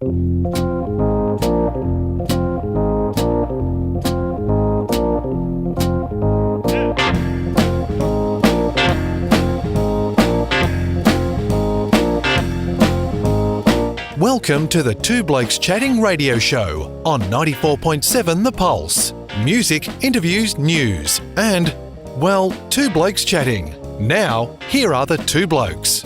Welcome to the Two Blokes Chatting radio show on 94.7 The Pulse. Music, interviews, news, and, well, Two Blokes Chatting. Now, here are the two blokes.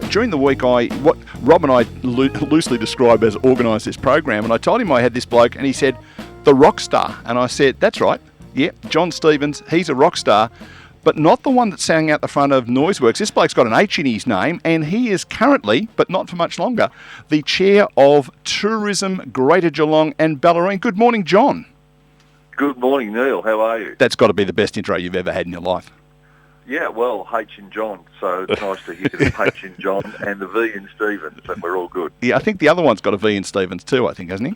During the week, what Rob and I loosely describe as organised this program, and I told him I had this bloke, and he said, the rock star. And I said, that's right, yeah, John Stevens, he's a rock star, but not the one that sang out the front of Noiseworks. This bloke's got an H in his name, and he is currently, but not for much longer, the chair of Tourism Greater Geelong and Bellarine. Good morning, John. Good morning, Neil. How are you? That's got to be the best intro you've ever had in your life. Yeah, well, H in John, so it's nice to hear the H in John and the V in Stevens, and we're all good. Yeah, I think the other one's got a V in Stevens too, I think, hasn't he?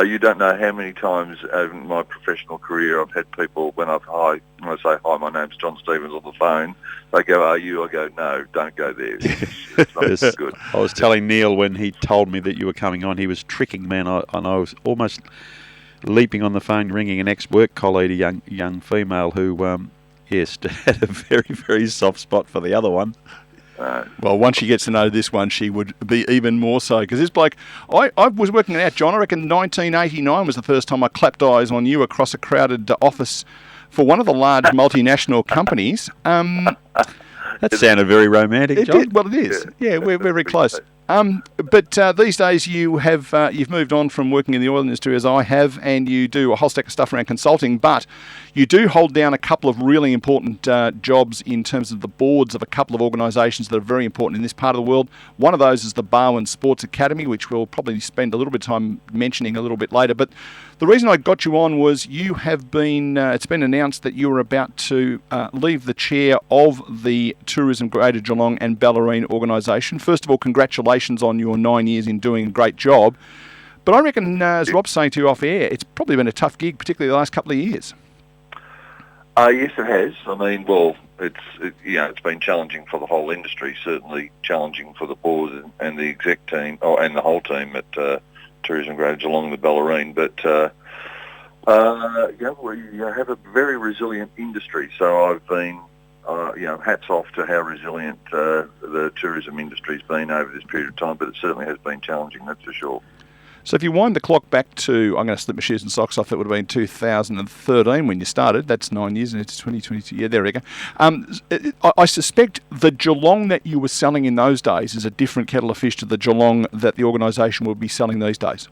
You don't know how many times in my professional career I've had people, when I say, hi, my name's John Stevens on the phone, they go, are you? I go, no, don't go there. It's not good. I was telling Neil when he told me that you were coming on, he was tricking me, and I was almost leaping on the phone, ringing an ex-work colleague, a young female who, yes, had a very, very soft spot for the other one. Well, once she gets to know this one, she would be even more so. Because this bloke, I was working it out, John. I reckon 1989 was the first time I clapped eyes on you across a crowded office for one of the large multinational companies. That sounded very romantic, John. Well, it is. Yeah, we're very close. But these days you've moved on from working in the oil industry as I have, and you do a whole stack of stuff around consulting, but you do hold down a couple of really important jobs in terms of the boards of a couple of organisations that are very important in this part of the world. One of those is the Barwon Sports Academy, which we'll probably spend a little bit of time mentioning a little bit later. But the reason I got you on was you have been, it's been announced that you were about to leave the chair of the Tourism Greater Geelong and Bellarine organisation. First of all, congratulations on your 9 years in doing a great job. But I reckon, as Rob's saying to you off air, it's probably been a tough gig, particularly the last couple of years. Yes, it has. I mean, well, it's been challenging for the whole industry, certainly challenging for the board and the exec team, and the whole team at Tourism Greater Geelong and the Bellarine. But we have a very resilient industry. So I've been, hats off to how resilient the tourism industry's been over this period of time. But it certainly has been challenging, that's for sure. So if you wind the clock back to, I'm going to slip my shoes and socks off, that would have been 2013 when you started. That's 9 years, and it's 2022. Yeah, there we go. I suspect the Geelong that you were selling in those days is a different kettle of fish to the Geelong that the organisation will be selling these days.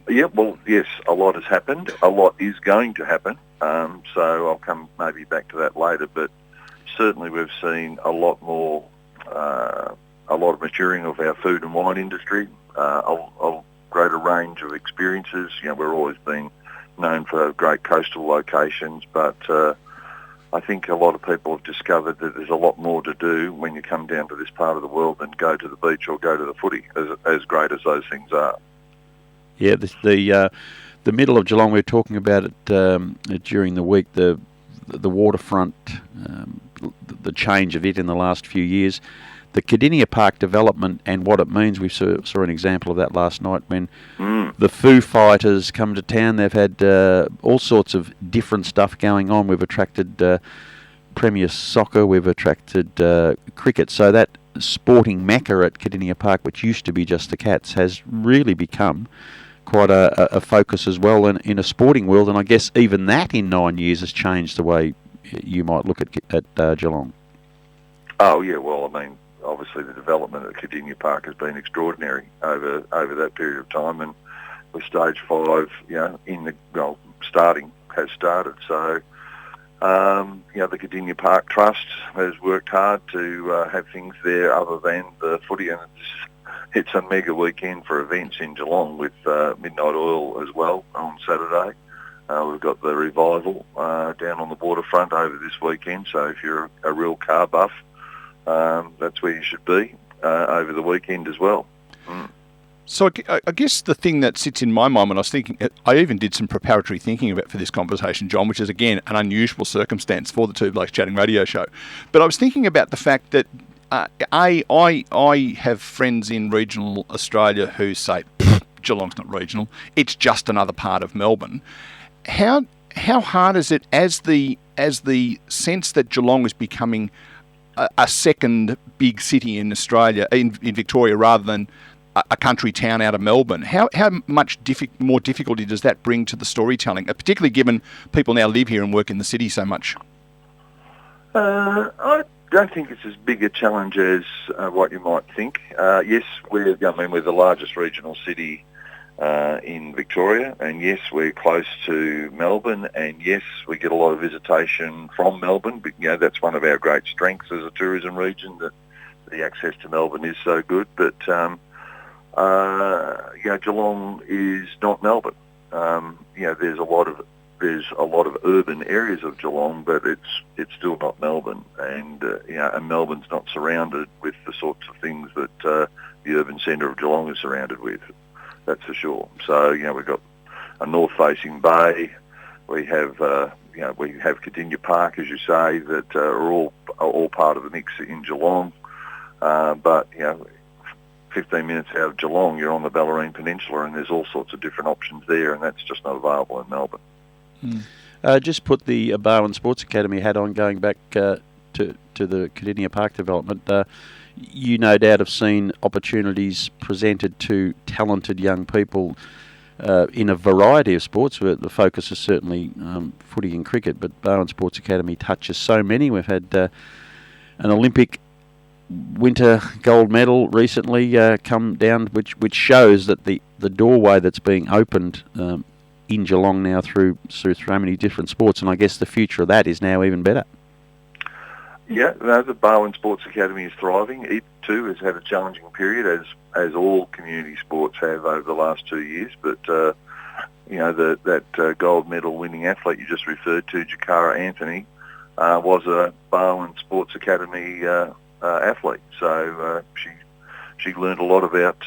Yeah, well, yes, a lot has happened. A lot is going to happen. So I'll come maybe back to that later. But certainly we've seen a lot more, a lot of maturing of our food and wine industry. A greater range of experiences. We've always been known for great coastal locations, but I think a lot of people have discovered that there's a lot more to do when you come down to this part of the world than go to the beach or go to the footy, as great as those things are. Yeah, the middle of Geelong, we were talking about it during the week, the waterfront, the change of it in the last few years. The Cardinia Park development and what it means, we saw an example of that last night when the Foo Fighters come to town. They've had all sorts of different stuff going on. We've attracted Premier Soccer, we've attracted cricket. So that sporting mecca at Cardinia Park, which used to be just the Cats, has really become quite a focus as well in a sporting world. And I guess even that in 9 years has changed the way you might look at Geelong. Oh, yeah, well, I mean, obviously the development at Cardinia Park has been extraordinary over that period of time, and with stage 5, has started. So, the Cardinia Park Trust has worked hard to have things there other than the footy, and it's a mega weekend for events in Geelong with Midnight Oil as well on Saturday. We've got the revival down on the waterfront over this weekend, so if you're a real car buff, that's where you should be over the weekend as well. So I guess the thing that sits in my mind when I was thinking, I even did some preparatory thinking about for this conversation, John, which is, again, an unusual circumstance for the Two Blokes Chatting radio show. But I was thinking about the fact that I have friends in regional Australia who say Geelong's not regional; it's just another part of Melbourne. How hard is it as the sense that Geelong is becoming a second big city in Australia, in Victoria, rather than a country town out of Melbourne? How much more difficulty does that bring to the storytelling, particularly given people now live here and work in the city so much? I don't think it's as big a challenge as what you might think. Yes, we're the largest regional city in Victoria, and yes, we're close to Melbourne, and yes, we get a lot of visitation from Melbourne. But, that's one of our great strengths as a tourism region, that the access to Melbourne is so good. But Geelong is not Melbourne. There's a lot of urban areas of Geelong, but it's still not Melbourne, and and Melbourne's not surrounded with the sorts of things that the urban centre of Geelong is surrounded with. That's for sure. So we've got a north-facing bay. We have Cardinia Park, as you say, that are all part of the mix in Geelong. But 15 minutes out of Geelong, you're on the Bellarine Peninsula, and there's all sorts of different options there, and that's just not available in Melbourne. Just put the Barwon Sports Academy hat on, going back to the Cardinia Park development. You no doubt have seen opportunities presented to talented young people in a variety of sports. The focus is certainly footy and cricket, but Barwon Sports Academy touches so many. We've had an Olympic winter gold medal recently come down, which shows that the doorway that's being opened in Geelong now through so many different sports, and I guess the future of that is now even better. Yeah, the Barwon Sports Academy is thriving. It too has had a challenging period, as all community sports have over the last 2 years. But that gold medal winning athlete you just referred to, Jakara Anthony, was a Barwon Sports Academy athlete. So she learned a lot about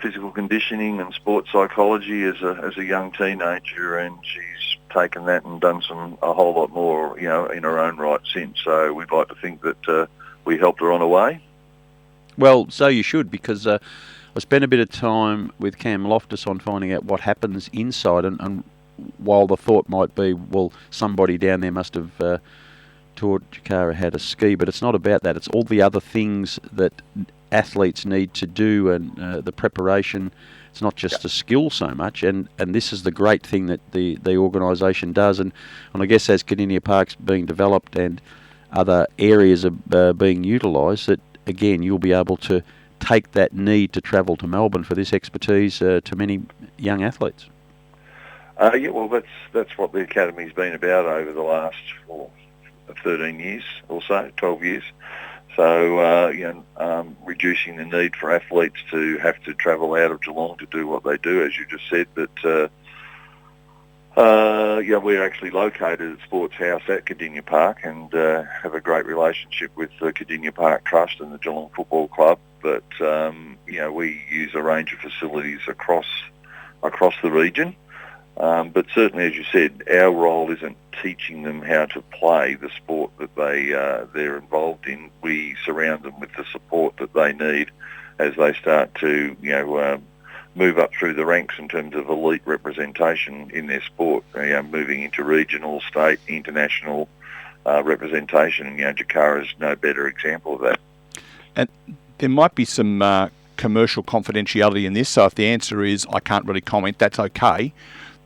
physical conditioning and sports psychology as a young teenager, and she's taken that and done a whole lot more, in her own right since. So we'd like to think that we helped her on her way. Well, so you should, because I spent a bit of time with Cam Loftus on finding out what happens inside, and while the thought might be, well, somebody down there must have taught Jakara how to ski, but it's not about that. It's all the other things that athletes need to do, and the preparation. It's not just the skill so much, and this is the great thing that the organisation does, and I guess as Cardinia Park's being developed and other areas are being utilised, that again you'll be able to take that need to travel to Melbourne for this expertise to many young athletes. That's what the academy's been about over the last 13 years or so, 12 years. So, reducing the need for athletes to have to travel out of Geelong to do what they do, as you just said. But, we're actually located at Sports House at Cardinia Park, and have a great relationship with the Cardinia Park Trust and the Geelong Football Club. But, we use a range of facilities across the region. But certainly, as you said, our role isn't teaching them how to play the sport that they're involved in. We surround them with the support that they need as they start to move up through the ranks in terms of elite representation in their sport. Moving into regional, state, international representation, and Jakara is no better example of that. And there might be some commercial confidentiality in this, so if the answer is I can't really comment, that's okay.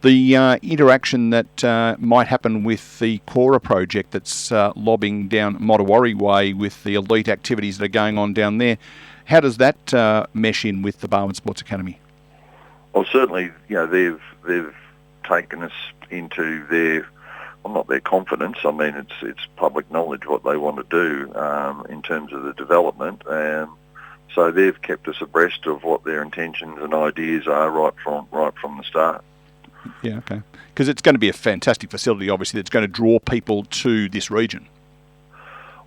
The interaction that might happen with the Cora project that's lobbing down Mottawarri Way with the elite activities that are going on down there, how does that mesh in with the Barwon Sports Academy? Well, certainly, they've taken us into not their confidence. I mean, it's public knowledge what they want to do in terms of the development. So they've kept us abreast of what their intentions and ideas are right from the start. Yeah, okay. Because it's going to be a fantastic facility, obviously, that's going to draw people to this region.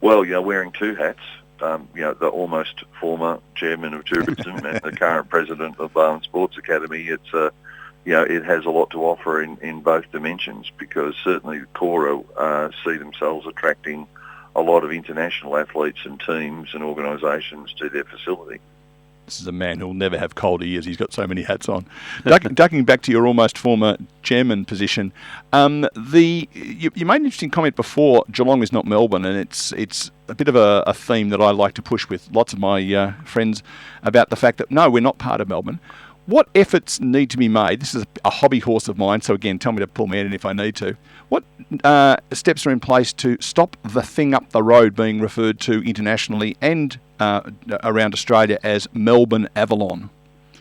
Well, wearing two hats. The almost former chairman of tourism and the current president of Barwon Sports Academy. It's it has a lot to offer in both dimensions, because certainly Cora see themselves attracting a lot of international athletes and teams and organisations to their facility. This is a man who'll never have cold ears. He's got so many hats on. Ducking back to your almost former chairman position, you made an interesting comment before. Geelong is not Melbourne, and it's a bit of a theme that I like to push with lots of my friends about the fact that no, we're not part of Melbourne. What efforts need to be made? This is a hobby horse of mine, so again, tell me to pull me in if I need to. What steps are in place to stop the thing up the road being referred to internationally and around Australia as Melbourne Avalon?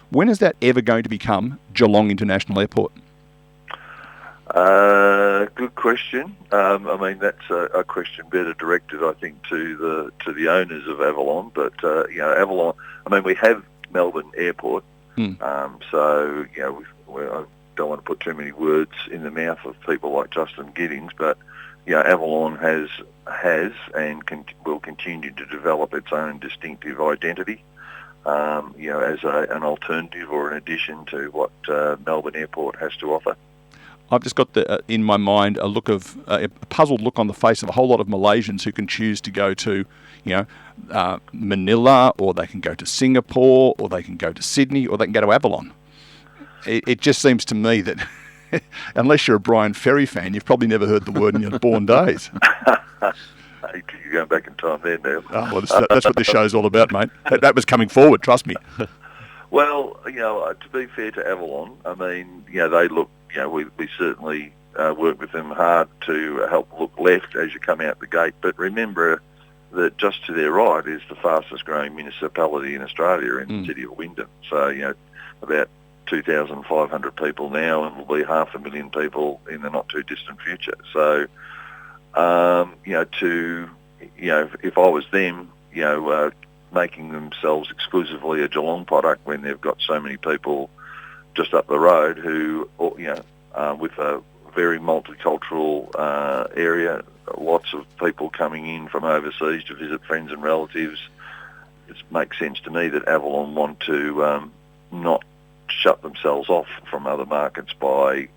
When is that ever going to become Geelong International Airport? Good question. I mean, that's a question better directed, I think, to the owners of Avalon. But Avalon. I mean, we have Melbourne Airport. So, I don't want to put too many words in the mouth of people like Justin Giddings, but, Avalon has and will continue to develop its own distinctive identity, as an alternative or an addition to what Melbourne Airport has to offer. I've just got in my mind a puzzled look on the face of a whole lot of Malaysians who can choose to go to, Manila, or they can go to Singapore, or they can go to Sydney, or they can go to Avalon. It just seems to me that unless you're a Brian Ferry fan, you've probably never heard the word in your born days. You're going back in time there, Neil. Oh, well, that's what this show's all about, mate. That was coming forward, trust me. Well, to be fair to Avalon, I mean, they look, we certainly work with them hard to help look left as you come out the gate. But remember that just to their right is the fastest growing municipality in Australia, in the city of Wyndham. So, about 2,500 people now, and will be 500,000 people in the not too distant future. So, if I was them, making themselves exclusively a Geelong product when they've got so many people just up the road who, with a very multicultural area, lots of people coming in from overseas to visit friends and relatives, it makes sense to me that Avalon want to not shut themselves off from other markets by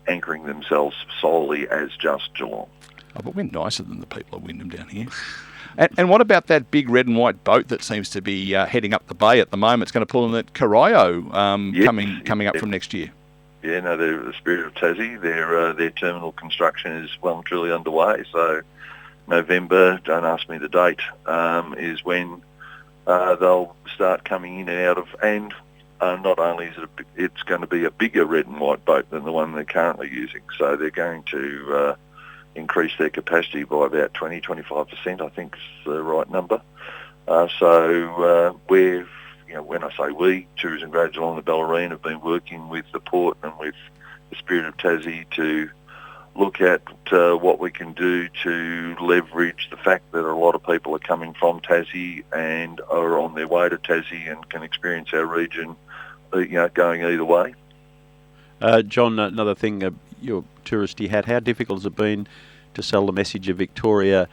anchoring themselves solely as just Geelong. Oh, but we're nicer than the people of Wyndham down here. And what about that big red and white boat that seems to be heading up the bay at the moment? It's going to pull in at Corio coming up from next year. Yeah, no, the Spirit of Tassie, their terminal construction is well and truly underway. So November, don't ask me the date, is when they'll start coming in and out of, and not only is it's going to be a bigger red and white boat than the one they're currently using. So they're going to increase their capacity by about 20-25%, I think is the right number. So we've, when I say we, Tourism Grade Geelong and Bellarine have been working with the port and with the Spirit of Tassie to look at what we can do to leverage the fact that a lot of people are coming from Tassie and are on their way to Tassie and can experience our region, going either way. John, another thing, your touristy hat, how difficult has it been to sell the message of Victoria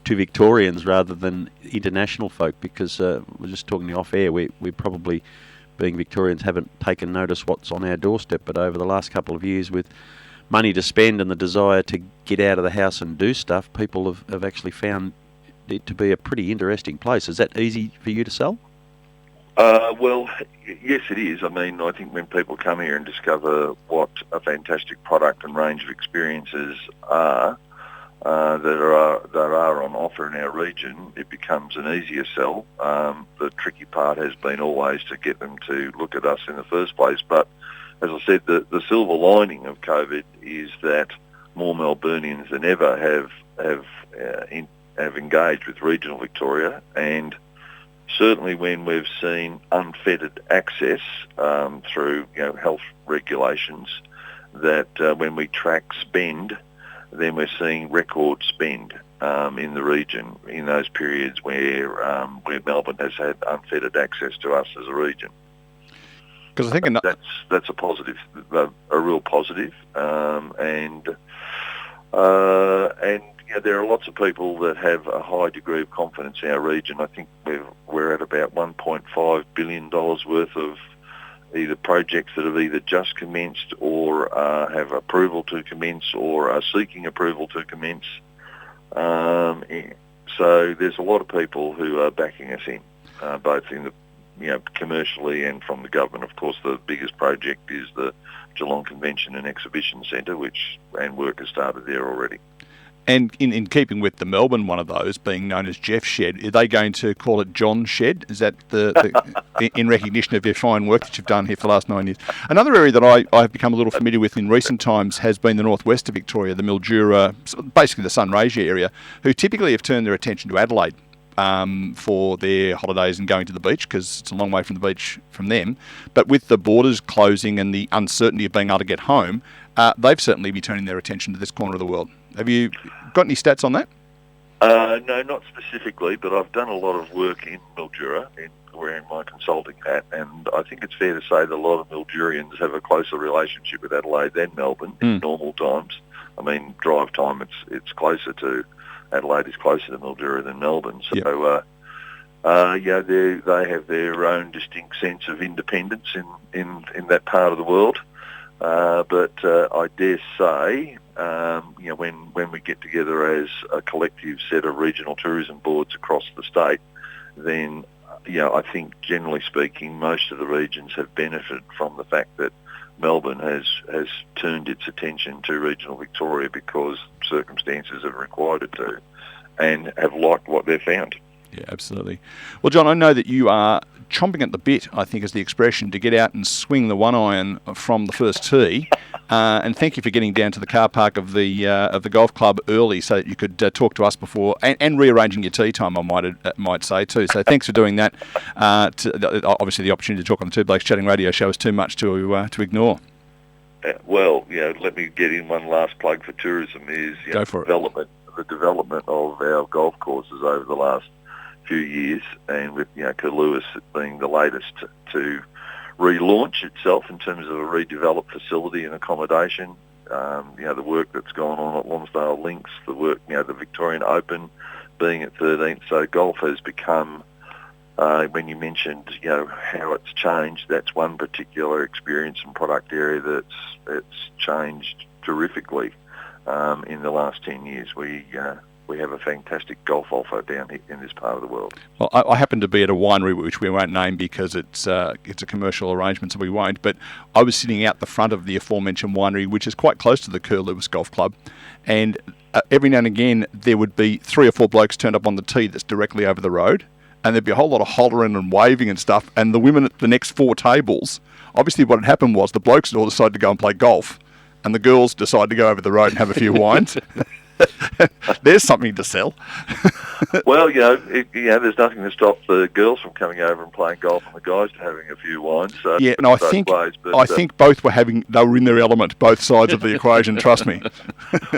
to Victorians rather than international folk? Because we're just talking off air, we probably, being Victorians, haven't taken notice what's on our doorstep, but over the last couple of years, with money to spend and the desire to get out of the house and do stuff, people have actually found it to be a pretty interesting place. Is that easy for you to sell? Well, yes, it is. I mean, I think when people come here and discover what a fantastic product and range of experiences are that are on offer in our region, it becomes an easier sell. The tricky part has been always to get them to look at us in the first place. But as I said, the silver lining of COVID is that more Melburnians than ever have engaged with regional Victoria, and certainly when we've seen unfettered access through health regulations, that when we track spend, then we're seeing record spend in the region in those periods where Melbourne has had unfettered access to us as a region. Because I think that's a positive, a real positive, and there are lots of people that have a high degree of confidence in our region. I think we're at about $1.5 billion worth of either projects that have either just commenced or have approval to commence or are seeking approval to commence. So there's a lot of people who are backing us in, both in the commercially and from the government. Of course, the biggest project is the Geelong Convention and Exhibition Centre, and work has started there already. And in keeping with the Melbourne one of those being known as Jeff's Shed, are they going to call it John's Shed? Is that in recognition of your fine work that you've done here for the last 9 years? Another area that I've become a little familiar with in recent times has been the northwest of Victoria, the Mildura, basically the Sunraysia area, who typically have turned their attention to Adelaide for their holidays and going to the beach, because it's a long way from the beach from them. But with the borders closing and the uncertainty of being able to get home, they've certainly been turning their attention to this corner of the world. Have you got any stats on that? No, not specifically, but I've done a lot of work in Mildura, wearing my consulting hat, and I think it's fair to say that a lot of Mildurians have a closer relationship with Adelaide than Melbourne in normal times. I mean, drive time, it's closer to Adelaide is closer to Mildura than Melbourne. So, they have their own distinct sense of independence in that part of the world. But I dare say, when we get together as a collective set of regional tourism boards across the state, then I think generally speaking, most of the regions have benefited from the fact that Melbourne has turned its attention to regional Victoria because circumstances have required it to, and have liked what they've found. Yeah, absolutely. Well, John, I know that you are chomping at the bit, I think is the expression, to get out and swing the one iron from the first tee. And thank you for getting down to the car park of the golf club early so that you could talk to us before, and rearranging your tee time, I might say too. So thanks for doing that. Obviously, the opportunity to talk on the Two Blokes Chatting radio show is too much to ignore. Let me get in one last plug for tourism is Go for the development of our golf courses over the last few years, and with Lewis being the latest to relaunch itself in terms of a redeveloped facility and accommodation. The work that's gone on at Lonsdale Links, the work, the Victorian Open being at 13th. So golf has become, when you mentioned, how it's changed, that's one particular experience and product area it's changed terrifically in the last 10 years. We have a fantastic golf offer down here in this part of the world. Well, I happen to be at a winery which we won't name because it's a commercial arrangement, so we won't. But I was sitting out the front of the aforementioned winery, which is quite close to the Kerr Lewis Golf Club, and every now and again there would be 3 or 4 blokes turned up on the tee that's directly over the road, and there'd be a whole lot of hollering and waving and stuff. And the women at the next 4 tables, obviously what had happened was the blokes had all decided to go and play golf, and the girls decided to go over the road and have a few wines. There's something to sell. Well, there's nothing to stop the girls from coming over and playing golf and the guys having a few wines. So yeah, and I think both they were in their element, both sides of the equation. Trust me.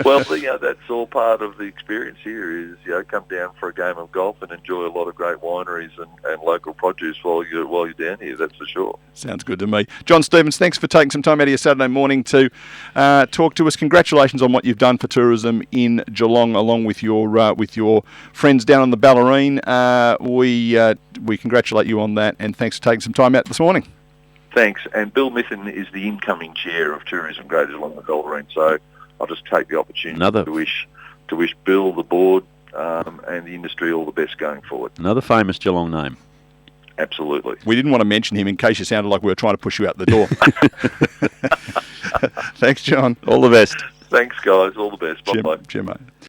Well, that's all part of the experience here. Is come down for a game of golf and enjoy a lot of great wineries and local produce while you're down here. That's for sure. Sounds good to me. John Stevens, thanks for taking some time out of your Saturday morning to talk to us. Congratulations on what you've done for tourism in Geelong, along with your friends down on the Bellarine. We congratulate you on that, and thanks for taking some time out this morning. Thanks. And Bill Mithen is the incoming chair of Tourism Greater Geelong and Bellarine, so I'll just take the opportunity to wish Bill, the board, and the industry all the best going forward. Another famous Geelong name. Absolutely. We didn't want to mention him in case you sounded like we were trying to push you out the door. Thanks, John. All the best. Thanks, guys. All the best. Bye-bye. Cheers, mate.